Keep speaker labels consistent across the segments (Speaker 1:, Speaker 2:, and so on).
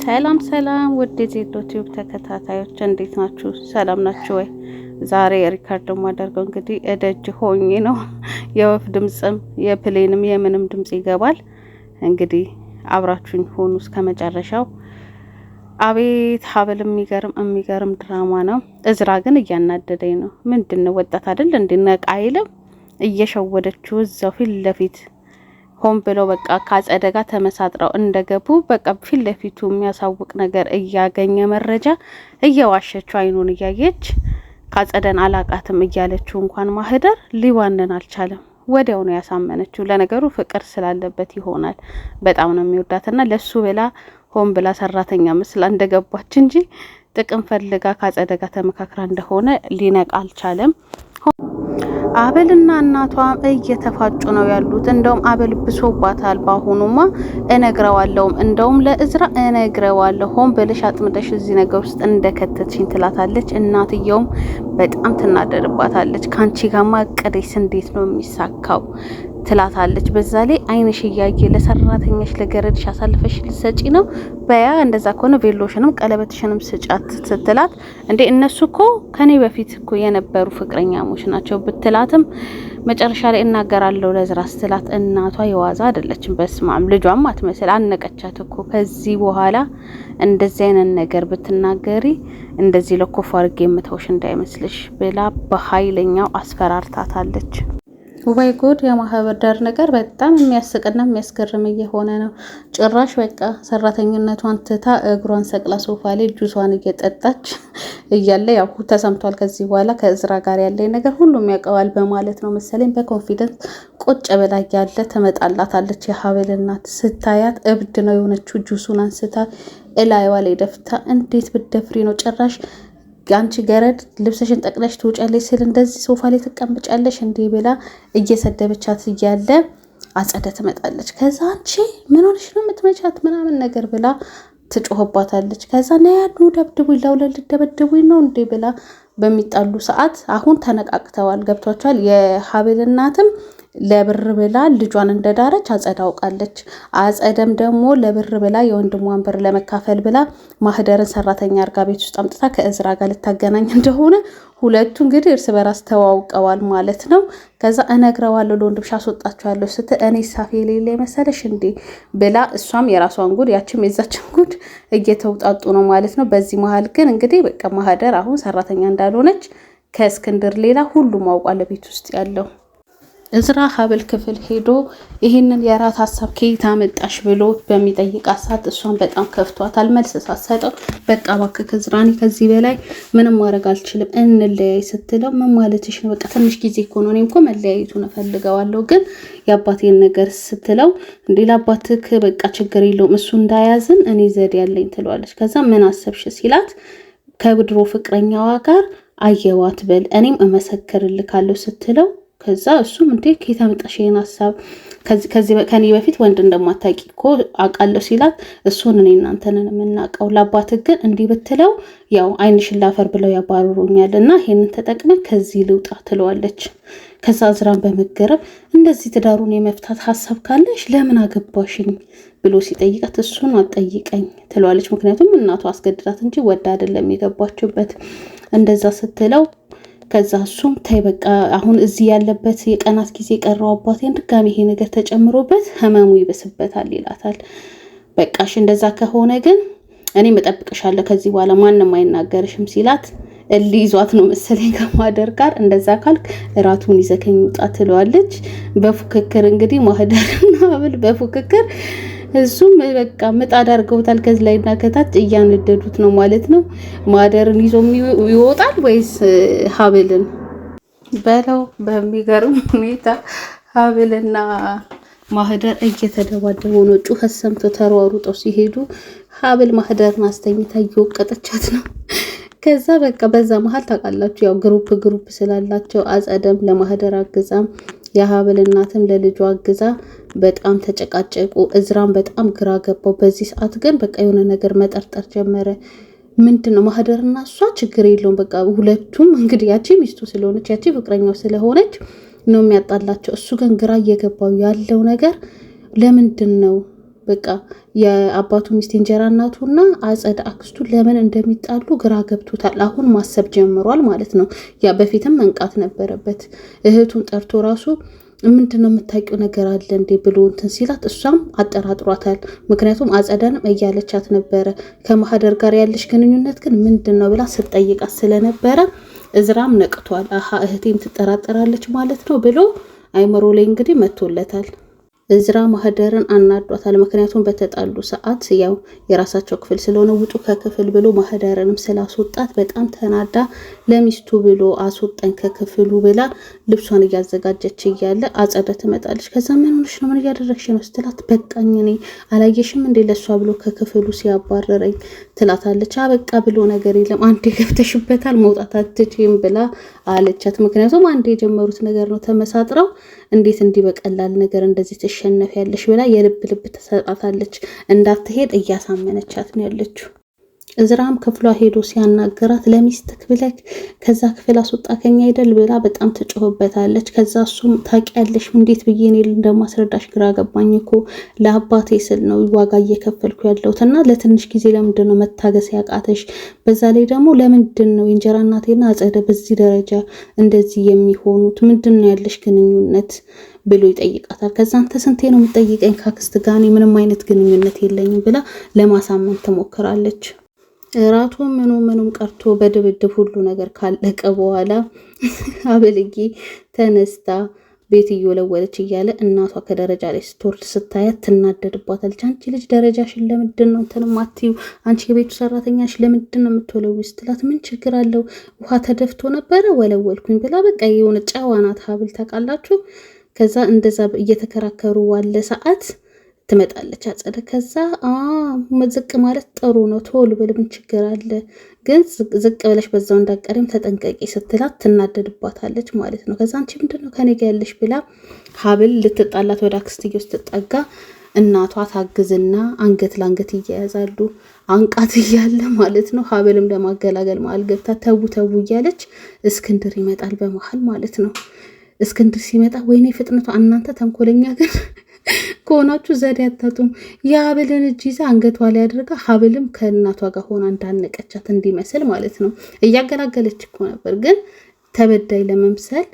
Speaker 1: ሰላም ሰላም ውድ የዜዶ ቲዩብ ተከታታዮች እንዴት ናችሁ? ሰላም ናችሁ ወይ? ዛሬ ሪካርድ ማደርገው እንግዲህ እደጅ ሆኜ ነው። የወፍ ድምጽም የፕሌንም የምንም ድምጽ ይገባል። እንግዲህ አብራችሁኝ ሆኑ እስከ መጨረሻው። አቤት ሀብል የሚገርም ድራማ ነው። እዝራ ግን እያናደደኝ ነው። ምንድነው ወጣት አይደል እንድነቃ አይልም። እየሸወደችው እዛው ፊት ለፊት ሆን ብለው በቃ ካጸደጋ ተመሳጥረው እንደገቡ በቃ ፊት ለፊቱ የሚያሳውቅ ነገር እያገኘ መረጃ እየዋሸችው አይኑን እያየች ካጸደን አላቃትም እያለችው እንኳን ማህደር ሊዋነን አልቻለም። ወዲያው ነው ያሳመነችው። ለነገሩ ፍቅር ስላለበት ይሆናል። በጣም ነው የሚወዳትና ለሱ ብላ ሆን ብላ ሰራተኛ መስላ እንደገባች እንጂ ጥቅም ፈልጋ ካጸደጋ ተመካክራ እንደሆነ ሊነቃ አልቻለም። አበልና እናቷም እየተፋጩ ነው ያሉት። እንደውም አበል ብሶባታል። ባሁኑማ እነግረዋለሁ፣ እንደውም ለእዝራ እነግረዋለሁ፣ ሆን ብለሽ አጥምደሽ እዚህ ነገር ውስጥ እንደከተትሽኝ ትላታለች። እናትየውም በጣም ትናደርባታለች። ካንቺ ጋማ እቅዴስ እንዴት ነው የሚሳካው ትላታለች። በዛ ላይ አይንሽ እያየ ለሰራተኛሽ ለገረድሽ አሳልፈሽ ልሰጪ ነው? በያ እንደዛ ከሆነ ቬሎሽንም ቀለበትሽንም ስጫት ስትላት፣ እንዴ እነሱ እኮ ከኔ በፊት እኮ የነበሩ ፍቅረኛሞች ናቸው ብትላትም መጨረሻ ላይ እናገራለሁ ለዝራ ስትላት እናቷ የዋዛ አይደለችም። በስማም ልጇም አትመስል አነቀቻት እኮ። ከዚህ በኋላ እንደዚህ አይነት ነገር ብትናገሪ እንደዚህ ለኮፍ አድርጌ የምተውሽ እንዳይመስልሽ ብላ በኃይለኛው አስፈራርታታለች። ወይ ጉድ! የማህበር ነገር በጣም የሚያስቅና የሚያስገርም እየሆነ ነው። ጭራሽ በቃ ሰራተኝነቷን ትታ እግሯን ሰቅላ ሶፋ ላይ ጁሷን እየጠጣች እያለ ያው ተሰምቷል። ከዚህ በኋላ ከእዝራ ጋር ያለ ነገር ሁሉም ያውቀዋል በማለት ነው መሰለኝ በኮንፊደንስ ቁጭ ብላ ያለ ተመጣላታለች። የሀብል እናት ስታያት እብድ ነው የሆነችው። ጁሱን አንስታ እላይዋ ላይ ደፍታ እንዴት ብትደፍሪ ነው ጭራሽ አንቺ ገረድ ልብስሽን ጠቅለሽ ትውጫለሽ ስል እንደዚህ ሶፋ ላይ ትቀምጫለሽ እንዴ ብላ እየሰደበቻት እያለ አጸደ ትመጣለች። ከዛ አንቺ ምን ሆነሽ ነው የምትመቻት ምናምን ነገር ብላ ትጮህባታለች። ከዛ ናያዱ ደብድቡኝ ለውለል ደብድቡኝ ነው እንዴ ብላ በሚጣሉ ሰዓት አሁን ተነቃቅተዋል። ገብቷቸዋል። የሀብል እናትም ለብር ብላ ልጇን እንደዳረች አጸዳ አውቃለች። አጸደም ደግሞ ለብር ብላ የወንድሟን ብር ለመካፈል ብላ ማህደርን ሰራተኛ አርጋ ቤት ውስጥ አምጥታ ከእዝራ ጋር ልታገናኝ እንደሆነ ሁለቱ እንግዲህ እርስ በራስ ተዋውቀዋል ማለት ነው። ከዛ እነግረዋለሁ ለወንድምሽ አስወጣቸዋለሁ ስትል እኔ ሳፌ ሌላ መሰለሽ እንዴ ብላ እሷም የራሷን ጉድ ያችም የዛችን ጉድ እየተውጣጡ ነው ማለት ነው። በዚህ መሀል ግን እንግዲህ በቃ ማህደር አሁን ሰራተኛ እንዳልሆነች ከእስክንድር ሌላ ሁሉም አውቋል ቤት ውስጥ ያለው። እዝራ ሀብል ክፍል ሄዶ ይህንን የራት ሀሳብ ከየት አመጣሽ ብሎ በሚጠይቃት ሰዓት እሷን በጣም ከፍቷታል። መልስ ሳትሰጠው በቃ እባክህ እዝራኒ ከዚህ በላይ ምንም ማድረግ አልችልም እንለያይ ስትለው ምን ማለትሽ ነው? በቃ ትንሽ ጊዜ እኮ ነው፣ እኔም እኮ መለያየቱን እፈልገዋለሁ ግን የአባቴን ነገር ስትለው እንዴ ለአባትህ በቃ ችግር የለውም እሱ እንዳያዝን እኔ ዘዴ ያለኝ ትለዋለች። ከዛ ምን አሰብሽ ሲላት ከድሮ ፍቅረኛዋ ጋር አየዋት በል እኔም እመሰክርልካለሁ ስትለው ከዛ እሱም እንዴ ከየት አመጣሽ ይሄን ሀሳብ ከኔ በፊት ወንድ እንደማታውቂ እኮ አውቃለሁ ሲላት እሱን እኔ እናንተንን የምናውቀው ለአባትህ ግን እንዲህ ብትለው ያው አይንሽን ላፈር ብለው ያባርሩኛል እና ይሄንን ተጠቅመን ከዚህ ልውጣ ትለዋለች። ከዛ እዝራን በመገረም እንደዚህ ትዳሩን የመፍታት ሀሳብ ካለሽ ለምን አገባሽኝ ብሎ ሲጠይቃት እሱን አትጠይቀኝ ትለዋለች። ምክንያቱም እናቷ አስገድዳት እንጂ ወዳ አይደለም የገባችበት እንደዛ ስትለው ከዛ እሱም ተይ በቃ አሁን እዚህ ያለበት የቀናት ጊዜ ቀረው አባቴን ድጋሚ ይሄ ነገር ተጨምሮበት ህመሙ ይበስበታል ይላታል። በቃሽ እንደዛ ከሆነ ግን እኔ መጠብቅሻለሁ ከዚህ በኋላ ማንም አይናገርሽም ሲላት ይዟት ነው መሰለኝ ከማህደር ጋር እንደዛ ካልክ እራቱን ይዘከኝ ውጣ ትለዋለች። በፉክክር እንግዲህ ማህደርና ሀብል በፉክክር እሱም በቃ ምጣድ አድርገውታል። ከዚህ ላይና ከታች እያነደዱት ነው ማለት ነው። ማህደርን ይዞ ይወጣል ወይስ ሀብልን በለው። በሚገርም ሁኔታ ሀብልና ማህደር እየተደባደቡ ነው። ጩኸት ሰምተው ተሯሩጠው ሲሄዱ ሀብል ማህደርን አስተኝታ እየወቀጠቻት ነው። ከዛ በቃ በዛ መሀል ታውቃላችሁ ያው ግሩፕ ስላላቸው አጸደም ለማህደር አግዛም የሀብል እናትም ለልጇ አግዛ በጣም ተጨቃጨቁ። እዝራም በጣም ግራ ገባው። በዚህ ሰዓት ግን በቃ የሆነ ነገር መጠርጠር ጀመረ። ምንድነው ማህደርና እሷ ችግር የለውም በቃ ሁለቱም እንግዲህ ያቺ ሚስቱ ስለሆነች ያቺ ፍቅረኛው ስለሆነች ነው የሚያጣላቸው። እሱ ግን ግራ እየገባው ያለው ነገር ለምንድን ነው በቃ የአባቱ ሚስት እንጀራ እናቱና አጸደ አክስቱ ለምን እንደሚጣሉ ግራ ገብቶታል። አሁን ማሰብ ጀምሯል ማለት ነው። ያ በፊትም መንቃት ነበረበት። እህቱን ጠርቶ ራሱ ምንድነው የምታውቂው ነገር አለ እንዴ ብሎ እንትን ሲላት እሷም አጠራጥሯታል። ምክንያቱም አጸደንም እያለቻት ነበረ ከማህደር ጋር ያለሽ ግንኙነት ግን ምንድነው ብላ ስትጠይቃት ስለነበረ እዝራም ነቅቷል። አሃ እህቴም ትጠራጠራለች ማለት ነው ብሎ አይምሮ ላይ እንግዲህ መጥቶለታል። እዝራ ማህደርን አናዷታል። ምክንያቱም በተጣሉ ሰዓት ያው የራሳቸው ክፍል ስለሆነ ውጡ ከክፍል ብሎ ማህደርንም ስላስወጣት በጣም ተናዳ ለሚስቱ ብሎ አስወጣኝ ከክፍሉ ብላ ልብሷን እያዘጋጀች እያለ አጸደ ትመጣለች። ከዛ ምን ሆነሽ ነው ምን እያደረግሽ ነው ስትላት በቃኝ እኔ አላየሽም እንዴ ለሷ ብሎ ከክፍሉ ሲያባረረኝ ትላታለች። አበቃ ብሎ ነገር የለም አንዴ ገብተሽበታል መውጣት አትችይም ብላ አለቻት። ምክንያቱም አንዴ የጀመሩት ነገር ነው ተመሳጥረው እንዴት እንዲህ በቀላል ነገር እንደዚህ ተሸነፍ ያለሽ ብላ የልብ ልብ ተሰጣታለች። እንዳትሄድ እያሳመነቻት ነው ያለችው። እዝራም ክፍሏ ሄዶ ሲያናገራት ለሚስትክ ብለክ ከዛ ክፍል አስወጣከኝ አይደል ብላ በጣም ተጮህበታለች። ከዛ እሱም ታውቂያለሽ እንዴት ብዬ እኔ እንደማስረዳሽ ግራ ገባኝ እኮ ለአባቴ ስል ነው ዋጋ እየከፈልኩ ያለሁትና ለትንሽ ጊዜ ለምንድን ነው መታገስ ያቃተሽ? በዛ ላይ ደግሞ ለምንድን ነው የእንጀራ እናቴና አጸደ በዚህ ደረጃ እንደዚህ የሚሆኑት? ምንድን ነው ያለሽ ግንኙነት ብሎ ይጠይቃታል። ከዛ አንተ ስንቴ ነው የምትጠይቀኝ ካክስት ጋር ምንም አይነት ግንኙነት የለኝም ብላ ለማሳመን ትሞክራለች። ራቱ ምኑም ቀርቶ በድብድብ ሁሉ ነገር ካለቀ በኋላ አበልጌ ተነስታ ቤት እየወለወለች እያለ እናቷ ከደረጃ ላይ ስትወርድ ስታያት ትናደድባታለች። አንቺ ልጅ ደረጃሽን ለምንድን ነው እንትን ማትዩ? አንቺ የቤቱ ሰራተኛሽ ለምንድን ነው የምትወለዊ ስትላት ምን ችግር አለው ውሃ ተደፍቶ ነበረ ወለወልኩኝ ብላ በቃ የሆነ ጨዋ ናት ሀብል ታውቃላችሁ። ከዛ እንደዛ እየተከራከሩ ዋለ ሰዓት ትመጣለች አጸደ። ከዛ ዝቅ ማለት ጥሩ ነው ቶሎ ብል ምን ችግር አለ ግን ዝቅ ብለሽ በዛው እንዳቀሪም ተጠንቀቂ ስትላት ትናደድባታለች ማለት ነው። ከዛ አንቺ ምንድነው ከኔ ጋር ያለሽ ብላ ሀብል ልትጣላት ወደ አክስትየው ስትጠጋ እናቷ ታግዝና አንገት ላንገት እያያዛሉ። አንቃት እያለ ማለት ነው ሀብልም ለማገላገል መሀል ገብታ ተው እያለች እስክንድር ይመጣል በመሀል ማለት ነው። እስክንድር ሲመጣ ወይኔ ፍጥነቷ እናንተ ተንኮለኛ ግን ከሆናችሁ ዘዴ አታጡም። የሀብልን እጅ ይዛ አንገቷ ላይ አድርጋ ሀብልም ከእናቷ ጋር ሆና እንዳነቀቻት እንዲመስል ማለት ነው። እያገላገለች እኮ ነበር ግን ተበዳይ ለመምሰል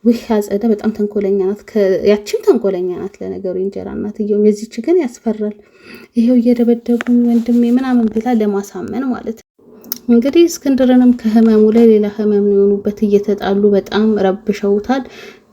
Speaker 1: ውይ አጸደ በጣም ተንኮለኛ ናት። ያቺም ተንኮለኛ ናት ለነገሩ እንጀራ እናትየውም የዚች ግን ያስፈራል። ይሄው እየደበደቡኝ ወንድሜ ምናምን ብላ ለማሳመን ማለት ነው። እንግዲህ እስክንድርንም ከህመሙ ላይ ሌላ ህመም ነው የሆኑበት። እየተጣሉ በጣም ረብሸውታል።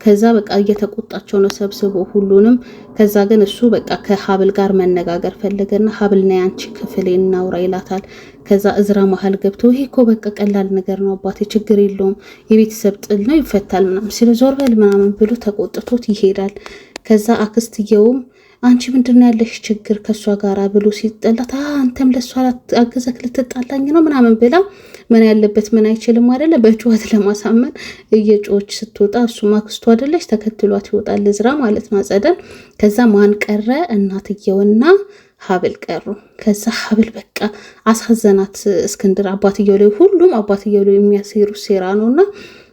Speaker 1: ከዛ በቃ እየተቆጣቸው ነው ሰብስቦ ሁሉንም። ከዛ ግን እሱ በቃ ከሀብል ጋር መነጋገር ፈለገና ሀብል ና ያንቺ ክፍል እናውራ ይላታል። ከዛ እዝራ መሀል ገብቶ ይሄ እኮ በቃ ቀላል ነገር ነው አባቴ ችግር የለውም የቤተሰብ ጥል ነው ይፈታል ምናምን ሲል ዞር በል ምናምን ብሎ ተቆጥቶት ይሄዳል። ከዛ አክስትየውም አንቺ ምንድነው ያለሽ ችግር ከሷ ጋራ ብሎ ሲጠላት አንተም ለሷ አገዘክ ልትጣላኝ ነው ምናምን ብላ ምን ያለበት ምን አይችልም አይደለ በጩኸት ለማሳመን እየጮች ስትወጣ እሱ ማክስቱ አይደለች ተከትሏት ይወጣል እዝራ ማለት ነው አጸደን። ከዛ ማን ቀረ እናትየውና ሀብል ቀሩ። ከዛ ሀብል በቃ አሳዘናት እስክንድር አባትየው ላይ ሁሉም አባትየው ላይ የሚያሴሩ ሴራ ነውና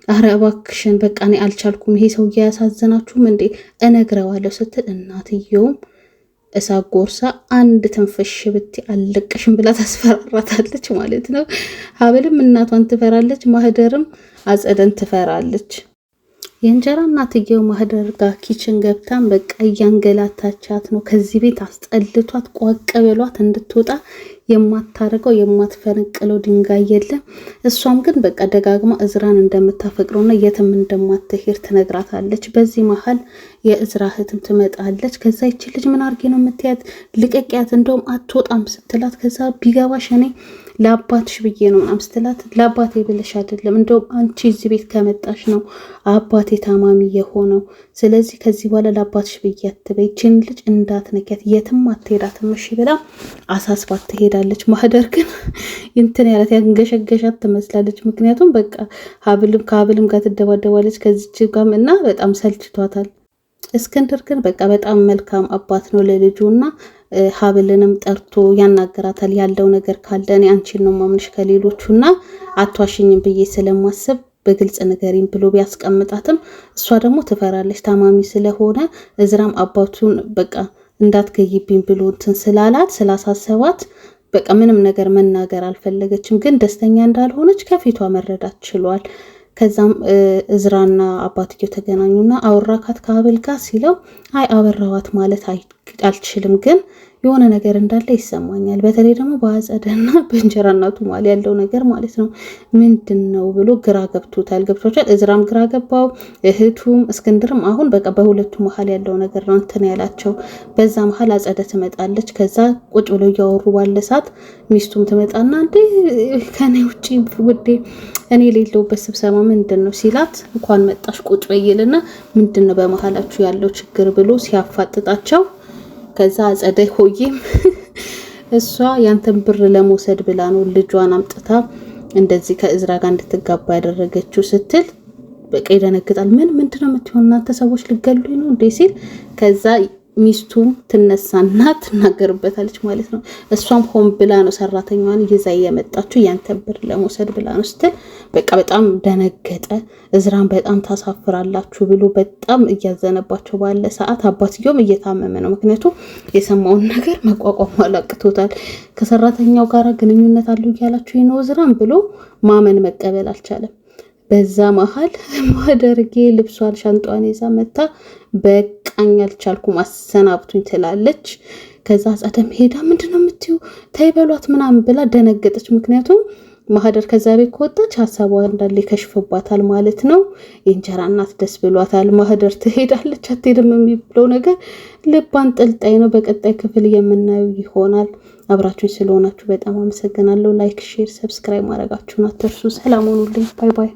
Speaker 1: አረ እባክሽን በቃ እኔ አልቻልኩም ይሄ ሰው ያሳዘናችሁም እንዴ እነግረዋለሁ ስትል እናትየውም እሳት ጎርሳ አንድ ተንፈሽ ብት አለቀሽም ብላ ታስፈራራታለች ማለት ነው። ሀብልም እናቷን ትፈራለች፣ ማህደርም አጸደን ትፈራለች። የእንጀራ እናትየው ማህደር ጋር ኪችን ገብታን በቃ እያንገላታቻት ነው። ከዚህ ቤት አስጠልቷት ቋቅ ብሏት እንድትወጣ የማታረገው የማትፈነቅለው ድንጋይ የለም። እሷም ግን በቃ ደጋግማ እዝራን እንደምታፈቅረውና የትም እንደማትሄድ ትነግራታለች። በዚህ መሀል የእዝራ እህትም ትመጣለች። ከዛ ይቺ ልጅ ምን አርጌ ነው የምትያት ልቀቂያት እንደውም አትወጣም ስትላት ከዛ ቢገባሽ እኔ ለአባትሽ ብዬ ነው ምናምን ስትላት ለአባቴ ብለሽ አይደለም እንደውም አንቺ እዚህ ቤት ከመጣሽ ነው አባቴ ታማሚ የሆነው ስለዚህ ከዚህ በኋላ ለአባትሽ ብዬ አትበይ ይቺን ልጅ እንዳትነኪያት የትም አትሄዳትም እሺ ብላ አሳስባት ትሄዳለች። ማህደር ግን እንትን ያላት ያንገሸገሻት ትመስላለች። ምክንያቱም በቃ ከሀብልም ጋር ትደባደባለች ከዚች ጋርም እና በጣም ሰልችቷታል። እስክንድር ግን በቃ በጣም መልካም አባት ነው ለልጁና ሀብልንም ጠርቶ ያናገራታል። ያለው ነገር ካለ እኔ አንቺን ነው ማምንሽ ከሌሎቹና አትዋሽኝም ብዬ ስለማስብ በግልጽ ነገሪን ብሎ ቢያስቀምጣትም እሷ ደግሞ ትፈራለች ታማሚ ስለሆነ እዝራም አባቱን በቃ እንዳትገይብኝ ብሎ እንትን ስላላት ስላሳሰባት በቃ ምንም ነገር መናገር አልፈለገችም። ግን ደስተኛ እንዳልሆነች ከፊቷ መረዳት ችሏል። ከዛም እዝራና አባትየው ተገናኙና አወራካት ከአቤል ጋር ሲለው አይ አበራዋት ማለት አልችልም፣ ግን የሆነ ነገር እንዳለ ይሰማኛል። በተለይ ደግሞ በአጸደና በእንጀራ እናቱ ማለት ያለው ነገር ማለት ነው ምንድነው ብሎ ግራ ገብቶታል። እዝራም ግራ ገባው፣ እህቱም እስክንድርም። አሁን በቃ በሁለቱ መሀል ያለው ነገር ነው እንትን ያላቸው። በዛ መሀል አጸደ ትመጣለች። ከዛ ቁጭ ብለው እያወሩ ባለ ሰዓት ሚስቱም ትመጣና እንዴ ከኔ ውጪ ውዴ እኔ የሌለውበት ስብሰባ ምንድነው ሲላት እንኳን መጣሽ ቁጭ በይልና ምንድነው በመሀላችሁ ያለው ችግር ብሎ ሲያፋጥጣቸው ከዛ አጸደ ሆዬም እሷ ያንተን ብር ለመውሰድ ብላ ነው ልጇን አምጥታ እንደዚህ ከእዝራ ጋር እንድትጋባ ያደረገችው ስትል በቃ ይደነግጣል። ምንድነው የምትሆነው እናንተ ሰዎች ልገሉኝ ነው እንዴ ሲል ከዛ ሚስቱም ትነሳና ትናገርበታለች ማለት ነው። እሷም ሆን ብላ ነው ሰራተኛዋን ይዛ የመጣችው ያንተን ብር ለመውሰድ ብላ ነው ስትል በቃ በጣም ደነገጠ። እዝራን በጣም ታሳፍራላችሁ ብሎ በጣም እያዘነባቸው ባለ ሰዓት አባትየውም እየታመመ ነው። ምክንያቱም የሰማውን ነገር መቋቋም አላቅቶታል። ከሰራተኛው ጋር ግንኙነት አለው እያላችሁ ነው እዝራን ብሎ ማመን መቀበል አልቻለም። በዛ መሀል ማደርጌ ልብሷን ሻንጧን ይዛ መታ በቃኝ አልቻልኩም አሰናብቱኝ ትላለች። ከዛ አጸደም ሄዳ ምንድነው የምትዩ ታይበሏት ምናምን ብላ ደነገጠች። ምክንያቱም ማህደር ከዛ ቤት ከወጣች ሐሳቧ እንዳለ ይከሽፍባታል ማለት ነው። የእንጀራ እናት ደስ ብሏታል። ማህደር ትሄዳለች አትሄድም የሚብለው ነገር ልባን ጥልጣይ ነው። በቀጣይ ክፍል የምናየው ይሆናል። አብራችሁኝ ስለሆናችሁ በጣም አመሰግናለሁ። ላይክ፣ ሼር፣ ሰብስክራይብ ማድረጋችሁን አትርሱ። ሰላም ሁኑልኝ። ባይ ባይ።